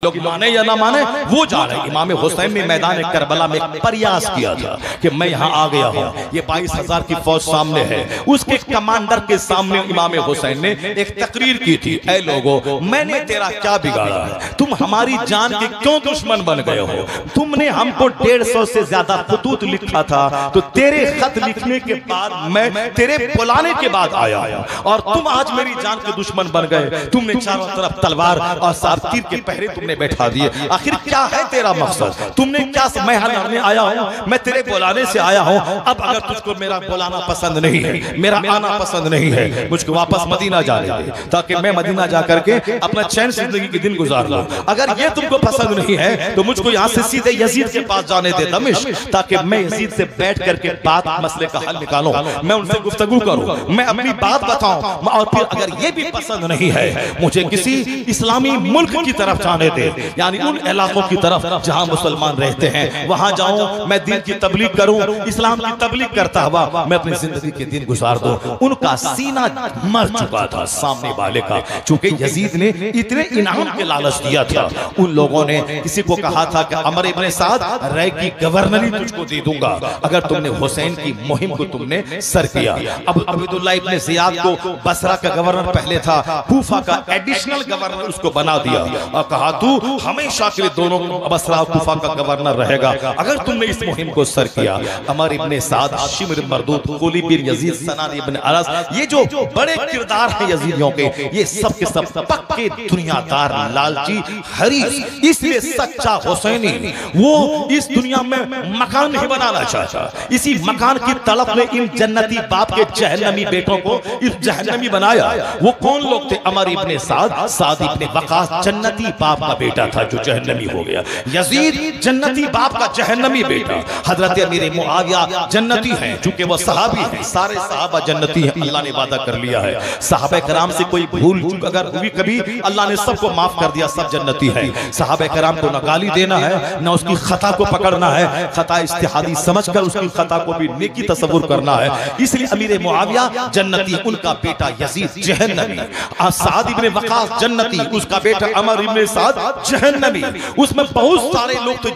लोग माने या ना माने वो जा रहे। इमाम हुसैन ने मैदान करबला में प्रयास किया था कि मैं यहाँ आ गया हूँ, ये 22,000 की फौज सामने है। उसके कमांडर के सामने इमाम हुसैन ने एक तकरीर की थी, ऐ लोगों मैंने तेरा क्या बिगाड़ा है, तुम हमारी जान के क्यों दुश्मन बन गए हो। तुमने हमको 150 से ज्यादा खतूत लिखा था, तो तेरे खत लिखने के बाद मैं तेरे बुलाने के बाद आया और तुम आज मेरी जान के दुश्मन बन गए। तुमने चारों तरफ तलवार और तीर के पहरे बैठा दिए। आखिर क्या है तेरा मकसद, तुमने क्या मैं लड़ने आया हूँ, मैं तेरे बुलाने से आया हूँ। अब अगर तुझको मेरा बुलाना पसंद नहीं है, मेरा आना पसंद नहीं है, मुझको वापस मदीना जाने दे ताकि मैं मदीना जा करके अपना चैन जिंदगी के दिन गुजार लूं। अगर ये तुमको पसंद नहीं है तो मुझको यहाँ से सीधे यजीद के पास जाने दे दमिश्क, ताकि मैं यजीद से बैठ करके बात मसले का हल निकालूं, मैं उनसे गुफ्तगू करूं, मैं अपनी बात बताऊं। और फिर अगर ये भी पसंद नहीं है, मुझे किसी इस्लामी मुल्क की तरफ जाने दे, यानी उन इलाकों की तरफ जहां मुसलमान रहते हैं, वहां जाऊं, मैं दीन की तबलीग करूं, इस्लाम की तबलीग करता हुआ मैं अपनी जिंदगी के दिन गुजार दूं। उनका सीना मर चुका था सामने वाले का, चूंकि यजीद ने इतने इनाम के लालच दिया था। उन लोगों ने किसी को कहा था कि अमर इब्ने साद रय की गवर्नरी तुझको दे दूंगा अगर तुमने हुसैन की मुहिम को तुमने सर किया। अब अब्दुल्लाह इब्ने ज़ियाद को बसरा का गवर्नर पहले था, कूफा का एडिशनल गवर्नर उसको बना दिया और कहा तू हमेशा के लिए दोनों बसरा कूफा का गवर्नर रहेगा अगर तुमने इस मुहिम को सर किया। अमर इब्ने साद, शिमर मरदूद, कुली बिन यजीद, सनान इब्ने अरस, ये जो बड़े किरदार हैं यजीदियों के, ये सब के सब पक्के दुनियादार, लालची, हरीस। इसलिए सच्चा हुसैनी वो इस दुनिया में मकान नहीं बनाना चाहता। इसी मकान की तड़प ने इन जन्नती बाप के जहन्नमी बेटों को इस जहन्नमी बनाया। वो कौन लोग थे? अमर इब्ने साद, साद इब्ने वकास जन्नती बाप का बेटा था जो जहन्नमी हो गया। यजीद जन्नती बाप का जहन्नमी बेटा। हजरत अमीर मुआविया जन्नती हैं, चूंकि वो सहाबी हैं, सारे सहाबा जन्नती हैं। अल्लाह ने वादा कर लिया है सहाबा कराम से कोई भूल चूक अगर हुई कभी, अल्लाह ने सबको माफ कर दिया, सब जन्नती है। सहाबा कराम को न गाली देना है, न उसकी खता को पकड़ना है, खता इस्तिहादी समझकर उसकी खता को भी नेकी तसव्वुर करना है। इसलिए अमीर मुआविया जन्नती, उनका बेटा यजीद जहन्नमी। साद इब्ने वकास जन्नती, उसका बेटा अमर इब्ने साद जहन्नमी। उसमें बहुत सारे लोग थे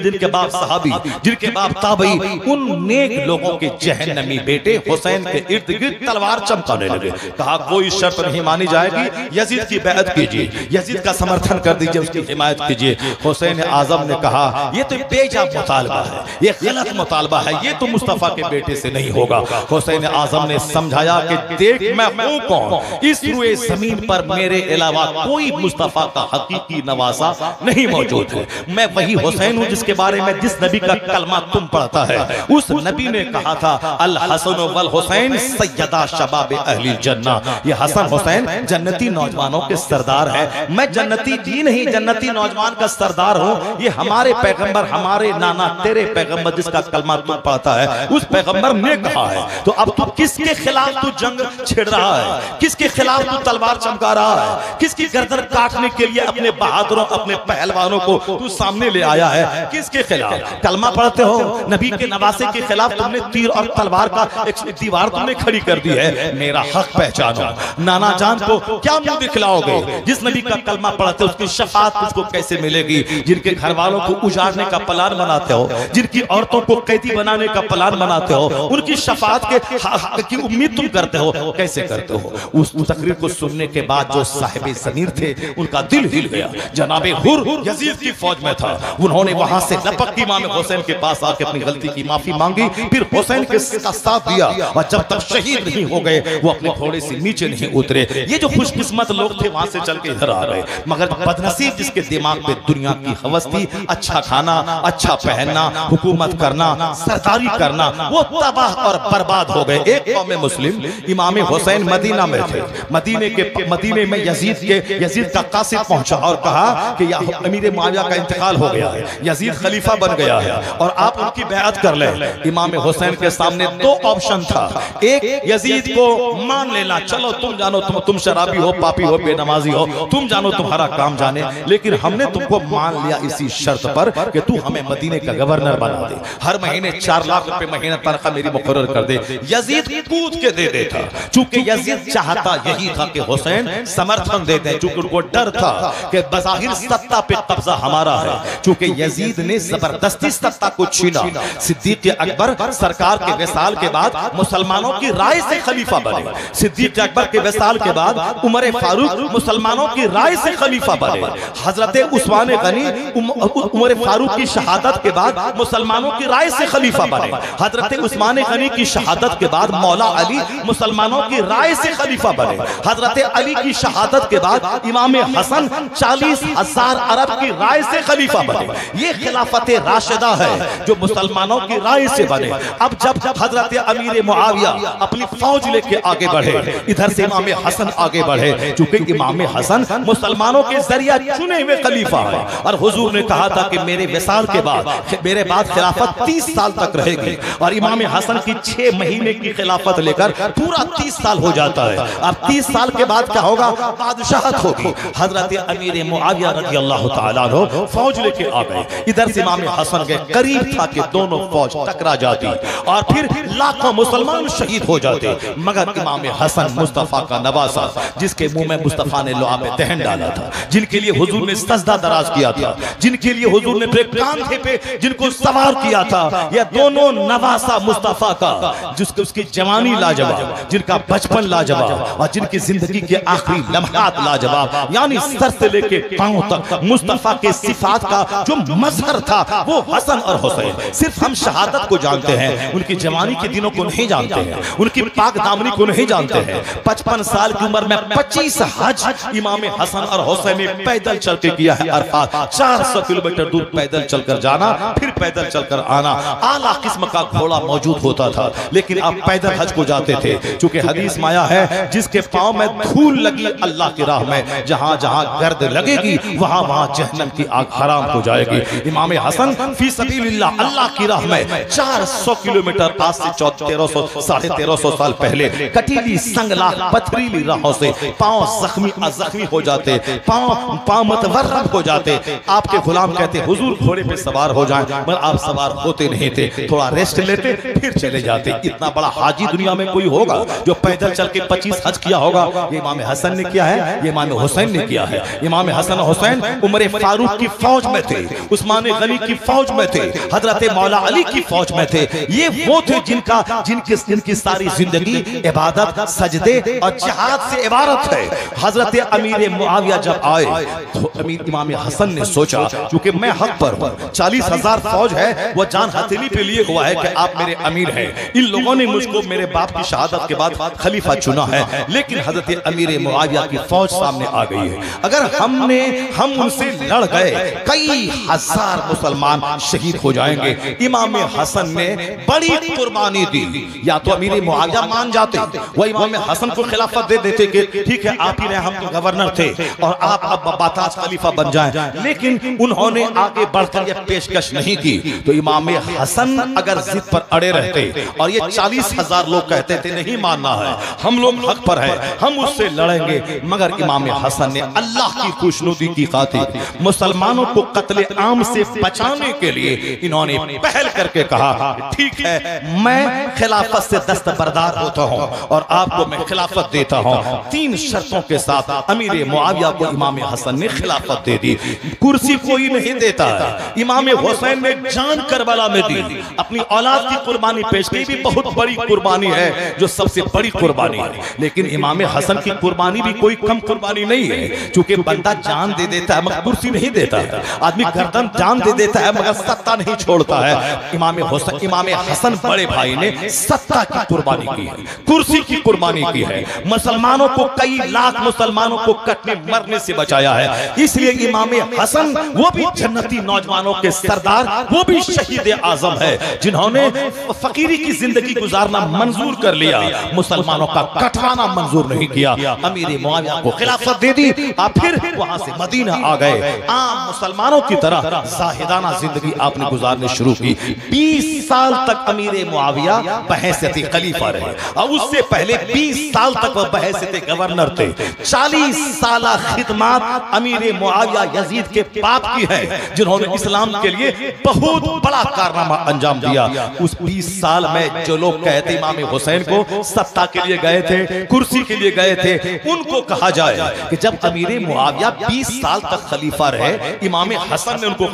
जिनके बाप सहाबी, जिनके बाप ताबई, उन नेक लोगों के जहन्नमी बेटे हुसैन के इर्द गिर्द तलवार चमकाने लगे। कहा कोई शर्त नहीं मानी जाएगी, यजीद की बैअत कीजिए, यजीद का समर्थन कर दीजिए, उसकी हिमायत कीजिए। हुसैन आजम ने कहा यह तो बेजा मुतालबा है, यह गलत मुतालबा है, ये तो मुस्तफा के बेटे से नहीं होगा। हुसैन आजम ने समझाया कि देख मैं हूं कौन, इस रुए जमीन पर मेरे अलावा कोई मुस्तफा का हकीकी नवासा नहीं मौजूद है। मैं वही हुसैन हूं जिसके बारे में जिस नबी का कलमा तुम पढ़ता है, उस नबी ने कहा था अल हसन वल हुसैन सैयदा शबाब अहली जन्ना। ये हसन हुसैन जन्नती नौजवानों के सरदार है। मैं जन्नती जी नहीं, जन्नती नौजवान का सरदार हूं। ये हमारे पैगंबर, हमारे नाना तेरे पैगंबर जिसका कलमा तुम पढ़ता है, उस पैगंबर ने कहा है। तो अब तू किसके खिलाफ तू जंग छेड़ रहा है, किसके खिलाफ तू तलवार चमका रहा है, किसकी गर्दन काटने के लिए अपने बहादुरों, अपने पहलवानों को तू सामने ले आया है? किसके खिलाफ? कलमा पढ़ते हो, नबी के नवासे के खिलाफ तुमने तीर और तलवार का एक दीवार तुमने खड़ी कर दी है। मेरा हक पहचानो। नाना जान को क्या मुंह दिखलाओगे? जिस नबी का कलमा पढ़ते उसकी शफाअत तुझको कैसे मिलेगी? जिनके घर वालों को उजाड़ने का प्लान बनाते हो, जिनकी औरतों को कैदी बनाने का प्लान बनाते हो, उनकी शफाअत की उम्मीद तुम करते हो, कैसे करते हो? उस तकरीर को सुनने के बाद जो साहिब ज़मीर थे उनका दिल हिल गया। जनाबे हुर यजीद की फौज में था, उन्होंने वहां से लपक इमाम हुसैन के पास आके अपनी गलती की माफी मांगी, फिर हुसैन के साथ दिया और जब तक शहीद नहीं हो गए वो अपने घोड़े से नीचे नहीं उतरे। ये जो खुशकिस्मत लोग थे वहां से चल के इधर आ गए, मगर बदनसीब जिसके दिमाग में दुनिया की हवस थी, अच्छा खाना, अच्छा पहनना, हुकूमत करना, सरदारी करना, वो तबाह और बर्बाद हो गए। एक कौम मुस्लिम इमाम हुसैन मदीना में थे, मदीने में यजीद का कासिद पहुंचा और कहा कि अमीर मुआविया का इंतकाल हो गया है, यजीद खलीफा बन गया है और आप उनकी बैअत कर लें। इमाम हुसैन के सामने दो ऑप्शन था, एक यजीद को मान लेना, चलो तुम जानो, तुम शराबी हो, पापी हो, बेनमाजी हो, तुम जानो तुम्हारा काम जाने, लेकिन हमने तुमको मान लिया इसी शर्त पर कि तू हमें मदीने का गवर्नर बना दे, हर महीने 4 लाख रुपए महीना तनख्वाह मेरी मुकर्रर कर दे। यजीद कूद के दे देता, चूंकि यजीद चाहता यही था कि हुसैन समर्थन दे दे, चूंकि उनको डर था कि बज़ाहिर सत्ता पे कब्जा हमारा है, चूंकि यजीद ने जबरदस्ती सत्ता को छीना। सिद्दीक अकबर सरकार के विसाल के बाद मुसलमानों की राय से खलीफा बने। सिद्दीक अकबर के विसाल के बाद उमर फारूक मुसलमानों की राय से खलीफा बने। हजरत उस्मान गनी उमर फारूक की शहादत के बाद मुसलमानों की राय से खलीफा बने। हजरत उस्मान गनी की शहादत के बाद मौला अली मुसलमानों की राय से खलीफा बने। हजरत अली की शहादत के बाद इमाम हसन 40,000 अरब की राय से खलीफा बने। ये खिलाफत राशिदा है जो मुसलमानों की राय से बने। अब जब हजरत अमीर मुआविया अपनी फौज लेके आगे बढ़े, इधर से इमाम हसन आगे बढ़े, क्योंकि इमाम हसन मुसलमानों के जरिया चुने हुए खलीफा है। और हुजूर ने कहा था कि मेरे विसाल के बाद मेरे बाद खिलाफत 30 साल तक रहेगी। और इमाम हसन की 6 महीने की खिलाफत लेकर पूरा 30 साल हो जाता है। अब 30 साल के बाद क्या होगा? बादशाहत होगी। हजरत अमीर मुआविया रज़ी अल्लाह तआला अन्हु फौज लेके आ गए। इधर से इमाम हसन के करीब था कि दोनों फौज टकरा जाती और फिर लाखों मुसलमान शहीद हो जाते। मगर इमाम हसन मुस्तफा का नवासा, जिसके मुंह में मुस्तफा ने लुआब दहन डाला था, जिनके लिए हुजूर ने सजदा दराज किया था, जिनके लिए हुजूर ने अपने कांधे पे जिनको सवार किया था, यह दोनों नवासा मुस्तफा का, जिसकी उसकी जवानी लाजवाब, जिनका बचपन लाजवाब और जिनकी जिंदगी के आखिरी लम्हात लाजवाब, यानी सर से लेके पांव तक मुस्तफा के सिफात का जो मजहर था वो हसन और हुसैन। सिर्फ हम शहादत को जानते हैं, उनकी जवानी के दिनों को नहीं जानते हैं, उनकी पाक दामनी को नहीं जानते हैं। 55 साल की उम्र में 25 हज इमाम हसन और हुसैन ने पैदल चल के किया है। अरफात 400 किलोमीटर दूर पैदल चलकर जाना, फिर पैदल चलकर आना। आला किस्म का घोड़ा मौजूद होता था, लेकिन आप पैदल हज को जाते थे। चूंकि हदीस में आया है, जिसके पांव में धूल लगी अल्लाह की राह में, जहां जहां गर्द लगेगी वहां वहां जहन्नम की आग हराम हो जाएगी। इमाम हसन फी सबीलिल्लाह अल्लाह की राह में 400 किलोमीटर, आज से 1350 साल पहले कटीली संगला पथरीली राहों से पांव जख्मी हो जाते, पांव मतवर्रब हो जाते। आपके गुलाम कहते हुजूर घोड़े पे सवार हो जाएं, मगर आप सवार होते नहीं थे, थोड़ा रेस्ट लेते फिर चले जाते। इतना बड़ा हाजी दुनिया में कोई होगा जो पैदल चल के 25 हज किया होगा? ये इमाम हसन ने किया है, ये इमाम हुसैन ने किया है। इमाम हसन और हुसैन उमर फारूक की फौज में थे, उस्मान गनी की फौज में थे, हजरत मौला अली की फौज में थे। ये वो थे जिनकी सारी जिंदगी इबादत, सजदे और जिहाद से इबारत है। हजरत अमीर मुआविया जब आए तो अमीर इमाम हसन ने सोचा, क्योंकि मैं हक पर हूं, 40,000 फौज है, वो जान हथेली पे लिए हुआ है कि आप मेरे अमीर हैं। इन लोगों ने मुझको मेरे बाप की शहादत के बाद खलीफा चुना है, लेकिन हजरत अमीर मुआविया की फौज सामने आ गई है। अगर हम उनसे लड़ गए, कई हजार मुसलमान शहीद हो जाएंगे। इमाम हसन ने बड़ी कुर्बानी दी। या तो अमीर मुआविया मान जाते, वो इमाम हसन को खिलाफत दे देते कि ठीक है आप ही रहे, हम तो गवर्नर थे और आप अब बाताज खलीफा बन जाएं, लेकिन उन्होंने आगे बढ़कर यह पेशकश नहीं की। तो इमाम हसन अगर जिद पर अड़े रहते और ये 40,000 लोग कहते थे नहीं मानना है, हम लोग हक पर है, हम उससे लड़ेंगे, मगर इमाम हसन ने अल्लाह की खुशनुदी की खातिर मुसलमानों को कत्ले आम से बचाने के लिए इन्होंने पहल करके कहा ठीक है मैं खिलाफत से दस्तबरदार होता हूं और आपको मैं खिलाफत देता हूं। 3 शर्तों के साथ अमीर मुआविया को इमाम हसन ने खिलाफत दे दी। कुर्सी कोई नहीं देता है। इमाम हुसैन ने जान करबला में दी, अपनी औलाद की कुर्बानी पेश की, भी बहुत बड़ी कुर्बानी है, जो सबसे बड़ी कुर्बानी है। लेकिन इमाम हसन की कुर्बानी भी कोई कम कुर्बानी नहीं है, क्योंकि बंदा जान दे देता है मगर कुर्सी नहीं देता है। आदमी गर्दन जान दे देता है मगर सत्ता नहीं छोड़ता है। इमाम हसन बड़े भाई ने सत्ता की कुर्बानी की है, कुर्सी की कुर्बानी की है, मुसलमानों को, कई लाख मुसलमानों को कटने मरने से बचाया है। इसलिए इमाम हसन वो भी जन्नती नौजवानों के सरदार, वो भी शहीद आजम है, जिन्होंने फकीरी की जिंदगी गुजारना मंजूर कर लिया, मुसलमानों का कटवाना मंजूर नहीं किया। अमीर मुआविया को खिलाफत दे दी, आप फिर वहां से मदीना आ गए। आम मुसलमानों की तरह जाहिदाना जिंदगी आपने गुजारनी शुरू की। 20 साल तक अमीर मुआविया बहैसियत खलीफा रहे और उससे पहले 20 साल तक वह बहैसियत गवर्नर थे। 40 साल खिदमत अमीर मुआविया यजीद के बाप की है, जिन्होंने इस्लाम के लिए बहुत बड़ा कारनामा अंजाम दिया। उस 20 साल में जो लोग कहते इमाम हुसैन को सत्ता के लिए गए थे, कुर्सी के लिए गए थे, उनको कहा जाए कि जब अमीर मुआविया 20 साल तक खलीफा रहे। इमाम हसन ने उनको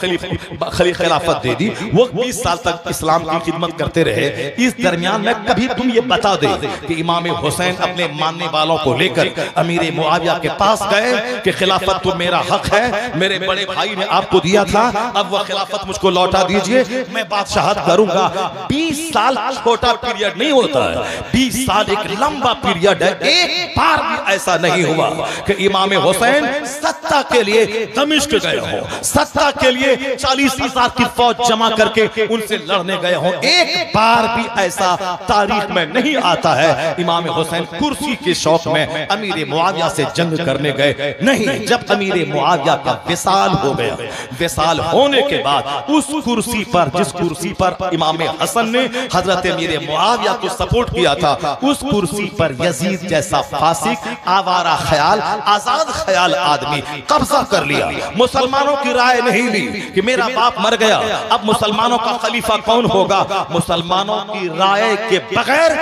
खिलाफत दे दी, वो 20 साल तक इस्लाम की खिदमत करते रहे। इस दरमियान में कभी तुम ये बता दे कि इमाम हुसैन अपने मानने वालों को लेकर अमीर मुआविया के पास गए कि खिलाफत तो मेरा हक है, मेरे बड़े भाई ने आपको दिया था, अब वह खिलाफत मुझको लौटा दीजिए, मैं बादशाहत करूंगा। 20 साल छोटा पीरियड नहीं होता है, 20 साल एक लंबा पीरियड है। एक बार भी ऐसा नहीं हुआ कि इमाम हुसैन सत्ता के लिए दमिश्क गए हो, सत्ता के लिए 40,000 की फौज जमा करके उनसे लड़ने गए हो। एक बार भी ऐसा तारीख में नहीं आता है इमाम हुसैन कुर्सी के शौक में अमीर मुआविया से जंग करने गए। नहीं, जब अमीर मुआविया का विसाल हो गया, विसाल होने के बाद उस कुर्सी पर, जिस कुर्सी पर इमाम हसन ने हजरत अमीर मुआविया को सपोर्ट किया था, उस कुर्सी पर यजीद जैसा फासिक, आवारा ख्याल, आजाद ख्याल आदमी कब्जा कर लिया। मुसलमानों की राय नहीं ली कि मेरा बाप मर गया, अब मुसलमानों का खलीफा कौन होगा। मुसलमानों की राय के बगैर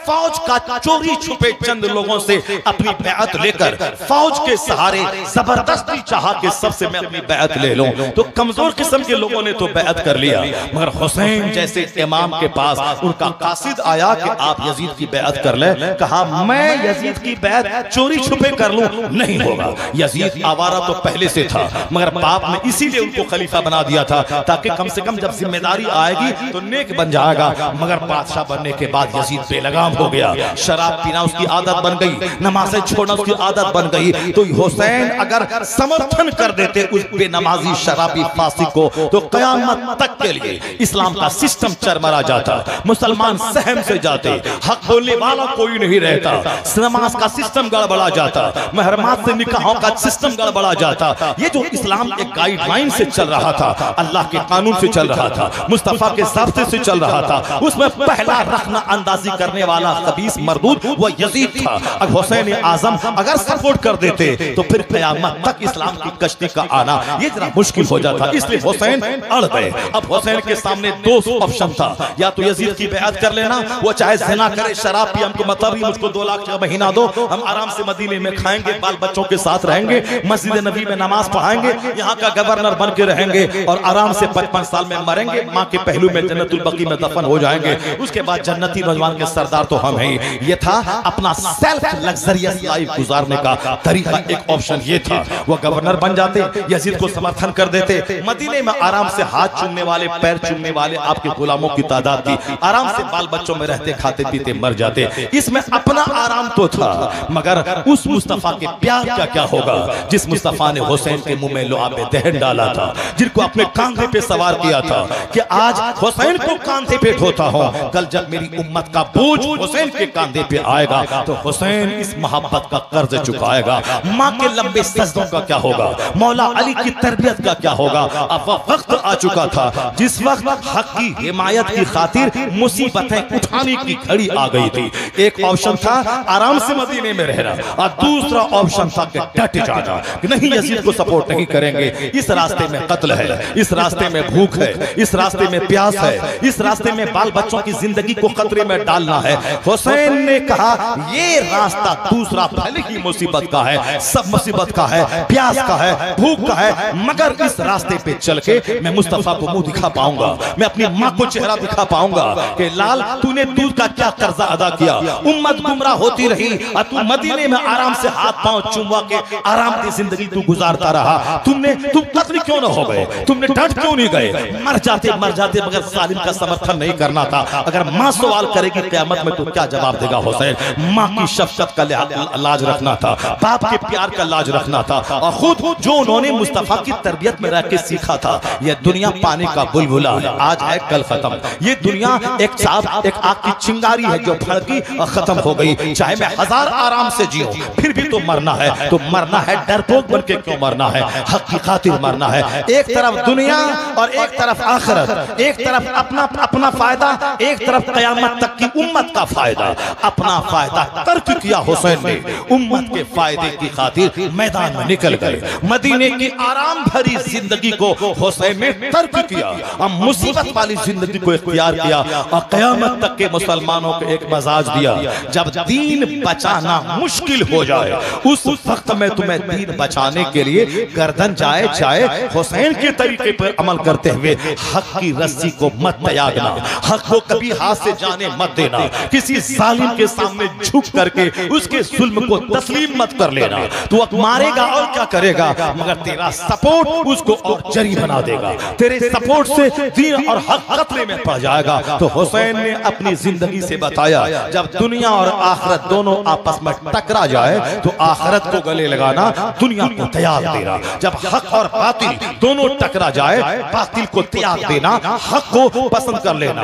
फौज का चोरी छुपे चंद लोगों से अपनी बैअत लेकर, फौज के सहारे जबरदस्ती चाहा कि सबसे मैं अपनी बैअत ले लूं, तो कमजोर किस्म के लोगों ने तो बैअत कर लिया। मगर हुसैन जैसे इमाम के पास उनका कासिद आया कि आप यजीद की बैअत कर ले, कहा मैं यजीद की बैअत चोरी छुपे कर लूं, नहीं होगा। यजीद आवारा तो पहले से था, मगर बाप ने इसीलिए उनको खलीफा बना दिया था ताकि कम से कम जब जिम्मेदारी आएगी तो नेक बन जाएगा। मगर बादशाह बनने के बाद यजीद बेलगाम हो गया, शराब पीना उसकी आदत बन गई, नमाज़ें छोड़ना उसकी आदत बन गई। तो हुसैन अगर समर्थन कर देते उस बेनमाजी शराबी फासिक को, तो कयामत तक के लिए इस्लाम का सिस्टम चरमरा जाता, मुसलमान सहम से जाते, हक बोलने वाला कोई नहीं रहता, नमाज का सिस्टम गड़बड़ा जाता, महरमात से निकाहों का सिस्टम गड़बड़ा जाता। ये जो इस्लाम एक गाइडलाइन से चल रहा था, अल्लाह के कानून से चल रहा था, मुस्तफा के ज़ाब्ते से चल रहा था, उसमें पहला रखना अंदाजी करने वाला खबीस मरदूद वो यजीद था। अब हुसैन आजम अगर सपोर्ट कर देते तो फिर क़यामत तक इस्लाम की कश्ती का आना ये जरा मुश्किल हो जाता, इसलिए हुसैन अड़ गए। अब हुसैन के सामने दो ऑप्शन था, या तो यजीद की बैअत कर लेना, वो चाहे ज़िना करे, शराब पिए, हमको मतलब ही मुझको 2 लाख का महीना दो, हम आराम से मदीने में खाएंगे, बाल बच्चों के साथ रहेंगे, मस्जिद नबी में नमाज पढ़ाएंगे, यहाँ का गवर्नर बन के रहेंगे और आराम से 55 साल में मरेंगे, माँ के पहलू में जन्नतुल बकी में दफन हो जाएंगे, उसके बाद जन्नती नौजवान के सरदार तो हम हैं। ये था अपना सेल्फ लग्जरियस लाइफ गुजारने का तरीका। एक ऑप्शन ये था, वो गवर्नर बन जाते, यजीद को समर्थन कर देते, मदीने में आराम से हाथ चूमने वाले, पैर चूमने वाले आपके गुलामों की तादाद थी, आराम से बाल बच्चों में रहते, खाते पीते मर जाते। इसमें अपना आराम तो था, मगर उस मुस्तफा के प्यार का क्या होगा जिस मुस्तफा ने हुसैन के मुंह में लुआब दहन डाला था, जिनको अपने कांधे पे सवार किया था कि आज हुसैन को कांधे पे ढोता हूं, कल जब मेरी उम्मत का बोझ हुसैन के कांधे पे आएगा तो हुसैन इस मोहब्बत का कर्ज चुकाएगा। माँ के लंबे सजदों का क्या होगा, मौला अली की तरबियत का क्या होगा। अब वह वक्त आ चुका था जिस वक्त हक की हिमायत की खातिर मुसीबतें उठाने की घड़ी आ गई थी। एक ऑप्शन था आराम से मदीने में रहना, और दूसरा ऑप्शन था कि डट जाना कि नहीं, यजीद को सपोर्ट नहीं करेंगे, इस रास्ते में कत्ल है, इस रास्ते में भूख है, इस रास्ते में प्यास है, इस रास्ते में बाल बच्चों की जिंदगी को खतरे में डालना है। हुसैन ने कहा ये रास्ता दूसरा भले ही मुसीबत का है, सब मुसीबत का है, प्यास का है, भूख का है, मगर इस रास्ते पे चल के मैं मुस्तफा को मुंह दिखा पाऊंगा, मैं अपनी माँ को चेहरा दिखा पाऊंगा कि लाल तूने दूध का क्या कर्जा अदा किया, उम्मत गुमराह होती रही और तू मदीने में आराम से हाथ पांव चुमवा के आराम की जिंदगी तू गुजारता रहा, तुम कत्ल क्यों न हो गए, तुमने डट क्यों नहीं गए, मर जाते मगर सालिम का समर्थन नहीं करना था। अगर माँ सवाल करेगी क़यामत में तो क्या जवाब देगा हुसैन। माँ की शफ़क़त का लाज रखना था, बाप के प्यार का लाज रखना था, और खुद जो उन्होंने मुस्तफा की तरबियत में रह के सीखा था। यह दुनिया पानी का बुलबुला है, आज है कल खत्म। ये दुनिया एक आग की चिंगारी है जो भड़की और खत्म हो गई। चाहे मैं 1000 आराम से जियो फिर भी तो मरना है, तो मरना है डरपोक बन के क्यों मरना है, हक की खातिर मरना है। एक तरफ दुनिया और एक तरफ आखिरत, एक तरफ अपना फायदा, एक तरफ क़यामत तक की उम्मत का फायदा, अपना फायदा तर्क किया हुसैन ने, उम्मत के फायदे की खातिर मैदान में निकल गए। मदीने की आराम भरी जिंदगी को हुसैन ने तर्क किया, अब मुसीबत वाली जिंदगी को इख्तियार किया और क़यामत तक के मुसलमानों को एक मजाज दिया, जब दीन बचाना मुश्किल हो जाए उस वक्त में तुम्हें दीन बचाने के लिए गर्दन जाए चाहे हुसैन के तरीके पर अमल करते हुए हक की रस्सी को मत त्यागना, हक को कभी हाथ से जाने मत देना, किसी जालिम के सामने झुक करके उसके जुल्म को तस्लीम मत कर लेना। तू मारेगा और क्या करेगा, मगर तेरा सपोर्ट उसको और जरी बना देगा, तेरे सपोर्ट से दीन और हक खतरे में पड़ जाएगा। तो हुसैन ने अपनी जिंदगी से बताया, जब दुनिया और आखिरत दोनों आपस में टकरा जाए तो आखिरत को गले लगाना, दुनिया को त्याग देना। जब हक और बातिल दोनों टकरा जाए, बातिल को त्याग देना, हक को पसंद कर लेना।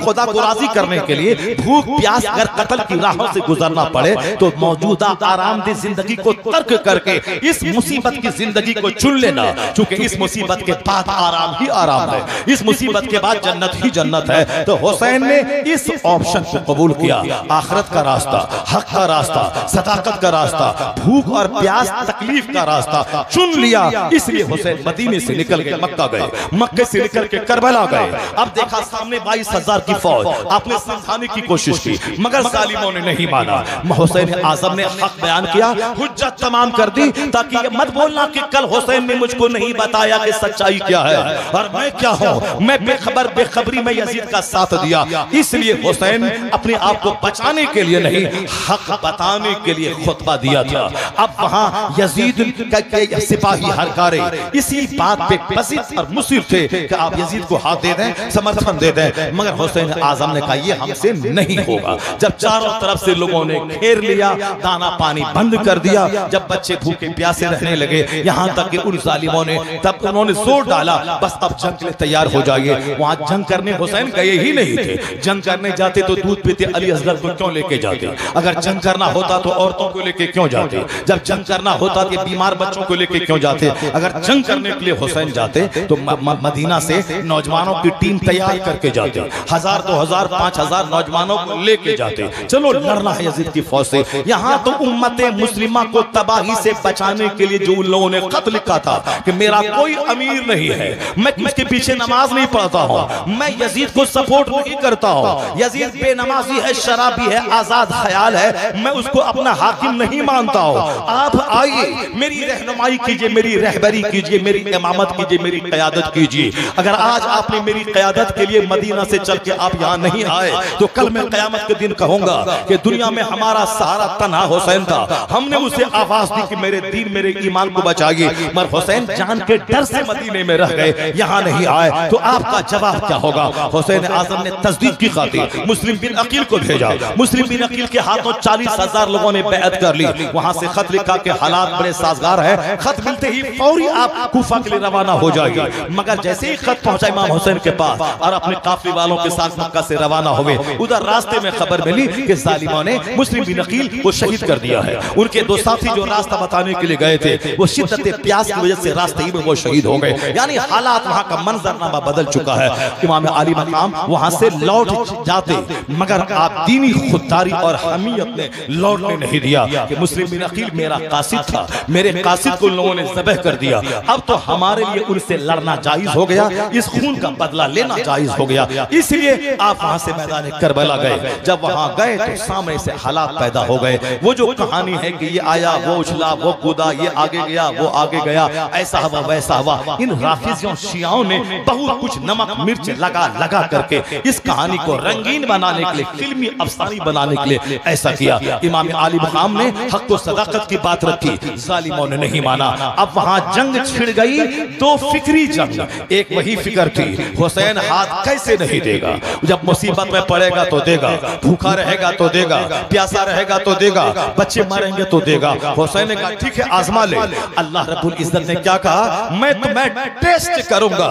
खुदा को राजी करने के लिए भूख प्यास अगर कत्ल की राहों से गुजरना पड़े तो मौजूदा आरामदेह जिंदगी को तर्क करके इस मुसीबत की जिंदगी को चुन लेना, क्योंकि इस मुसीबत के बाद आराम ही आराम है, इस मुसीबत के बाद जन्नत ही जन्नत है। तो हुसैन ने इस ऑप्शन को कबूल किया, आखिरत का रास्ता, हक का रास्ता, सदाकत का रास्ता, भूख और प्यास तकलीफ का रास्ता चुन लिया। इसलिए हुसैन मदीने से निकल गए, मक्का गए, मक्के से निकल के करबला गए। अब देखा सामने 22,000 की फौज, आपने समझाने की कोशिश की मगर जालिमों ने नहीं माना। हुसैन आजम ने हक बयान किया, हुज्जत तमाम कर दी, ताकि ये मत बोलना कि कल हुसैन ने मुझको नहीं बताया कि सच्चाई क्या है और मैं क्या हूं, मैं बेखबर बेखबरी में यजीद का साथ दिया। इसलिए हुसैन अपने आप को बचाने के लिए नहीं, हक बताने के लिए खुतबा दिया था। अब वहां यजीद के सिपाही हरकारे इसी बात पे बसित और मुसिर थे कि आप यजीद को हाथ दे दें, समर्थन दे दें, मगर हुसैन आजम ने कहा यह हमसे नहीं होगा। जब चारों तरफ से लोगों ने घेर लिया, दाना पानी बंद कर दिया, जब बच्चे भूखे प्यासे रहने लगे, यहां तक कि उन जालिमों ने तब उन्होंने जोर डाला, बस अब जंग के लिए तैयार हो जाइए। वहां जंग करने हुसैन गए ही नहीं थे, जंग करने जाते तो दूध पीते अली असगर को क्यों लेके जाते, अगर जंग करना होता तो औरतों को लेके क्यों जाते, जब जंग करना होता तो बीमार बच्चों को लेके क्यों जाते, अगर जंग करने के लिए हुसैन जाते तो मदीना से नौजवानों की टीम तैयार करके जाते, 1000 2000 5000 नौजवानों को लेके जाते, चलो लड़ना है यजीद की फौज से। यहाँ तो उम्मते मुस्लिमा को तबाही से बचाने के लिए जो उन लोगों ने खत लिखा था कि मेरा कोई अमीर नहीं है, मैं उसके पीछे नमाज नहीं पढ़ता हूँ, मैं यजीद को सपोर्ट नहीं करता हूँ, यजीद बेनमाजी है, शराबी है, आजाद ख्याल है, मैं उसको अपना हाकिम नहीं मानता हूँ। आप आइए, मेरी रहनुमाई कीजिए, मेरी रहबरी कीजिए, मेरी इमामत कीजिए, मेरी क़यादत कीजिए। अगर आज आपने मेरी क़यादत के लिए मदीना से चल के आप यहाँ नहीं आए तो कल मैं क़यामत के दिन कहूंगा कि दुनिया में हमारा सहारा तन्हा हुसैन था, हमने उसे आवाज दी कि मेरे दीन मेरे ईमान को बचाइए, मगर हुसैन जान के डर से मदीने में रह गए, यहाँ नहीं आए, तो आपका जवाब क्या होगा। हुसैन आजम ने तस्दीक की खातिर मुस्लिम बिन अकील को भेजा, मुस्लिम बिन अकील के हाथों 40,000 लोगों ने बैअत कर ली। वहां से खत लिखा कि हालात बड़े साजगार है, खत मिलते ही फौरी आप कूफा के लिए रवाना हो जाइए। मगर जैसे ही खत पहुंचा इमाम हुसैन के पास और अपने काफिले वालों के साथ मक्का से रवाना हुए, उधर रास्ते में खबर मिली कि जालिमों ने मुस्लिम बिन अकील को शहीद कर दिया है। उनके दो साथी जो रास्ता बताने के लिए गए थे वो शिद्दत प्यास की वजह से रास्ते ही में वो शहीद हो गए, यानी हालात वहां का मंजरनामा बदल चुका है। इमाम अली मकाम वहां से लौट जाते, मगर आप दीनी खुददारी और हमीयत ने लौटने नहीं दिया कि मुस्लिम बिन अकील मेरा कासिद था, मेरे कासिद को लोगों ने ज़बह कर दिया, अब तो हमारे लिए उनसे लड़ना जायज हो गया, इस खून का बदला लेना जायज हो गया, इसलिए आप वहां से मैदान करबला गए। जब वहां गए तो सामने से हालात पैदा हो गए, वो जो कहानी है कि ये आया, वो उछला, वो कूदा, ये आगे गया, वो आगे गया, ऐसा हुआ वैसा हुआ, इन राफिजियों शियाओं ने बहुत कुछ नमक मिर्च लगा लगा करके इस कहानी को रंगीन बनाने के लिए, फिल्मी अफसानी बनाने के लिए ऐसा किया। इमाम अली मकाम ने हक व सदाकत की बात रखी, जालिमों ने नहीं माना। अब वहां जंग छिड़ गई, दो फिक्री जंग, एक वही फिक्र थी हुसैन हाथ कैसे नहीं देगा, जब मुसीबत में पड़ेगा तो देगा, भूखा रहेगा तो देगा, प्यासा रहेगा तो देगा, बच्चे मरेंगे तो देगा। हुसैन ने कहा ठीक है आजमा ले। अल्लाह रब्बुल इज्जत ने क्या कहा, मैं तुम्हें टेस्ट करूंगा,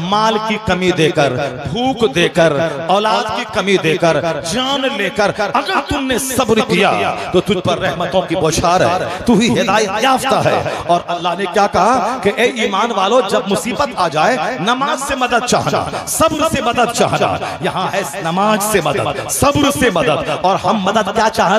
माल की कमी देकर, भूख देकर, औलाद की कमी देकर, जान लेकर, अगर तुमने सब्र किया तो तुझ पर रहमतों की बौछार है, तू ही हिदायत याफ्ता है। और अल्लाह ने क्या कहा कि ए ईमान वालों, जब मुसीबत आ जाए नमाज से मदद चाहना, सब्र से मदद चाहना। यहाँ है नमाज नमाज से मदद, सब्र से मदद, और हम मदद क्या चाहते